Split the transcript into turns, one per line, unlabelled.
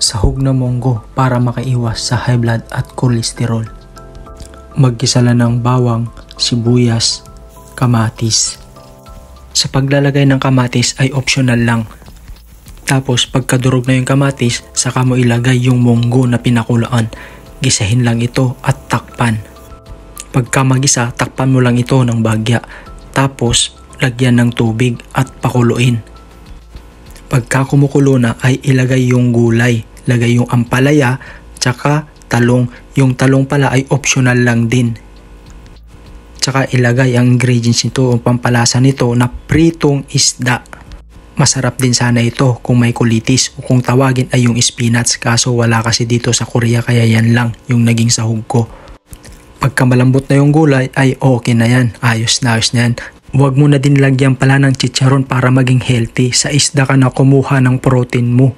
Sahog na munggo para makaiwas sa high blood at cholesterol. Maggisa lang ng bawang, sibuyas, kamatis. Sa paglalagay ng kamatis ay optional lang. Tapos pagkadurog na yung kamatis, saka mo ilagay yung munggo na pinakulaan. Gisahin lang ito at takpan. Pagka magisa, takpan mo lang ito ng bagya. Tapos lagyan ng tubig at pakuluin. Pagka kumukulo na ay ilagay yung gulay. Lagay yung ampalaya, tsaka talong. Yung talong pala ay optional lang din. Tsaka ilagay ang ingredients nito o pampalasa nito na pritong isda. Masarap din sana ito kung may colitis o kung tawagin ay yung spinach, kaso wala kasi dito sa Korea kaya yan lang yung naging sahog ko. Pagka malambot na yung gulay ay okay na yan, ayos na yan. Huwag mo na din lagyan pala ng chicharon para maging healthy. Sa isda ka na kumuha ng protein mo.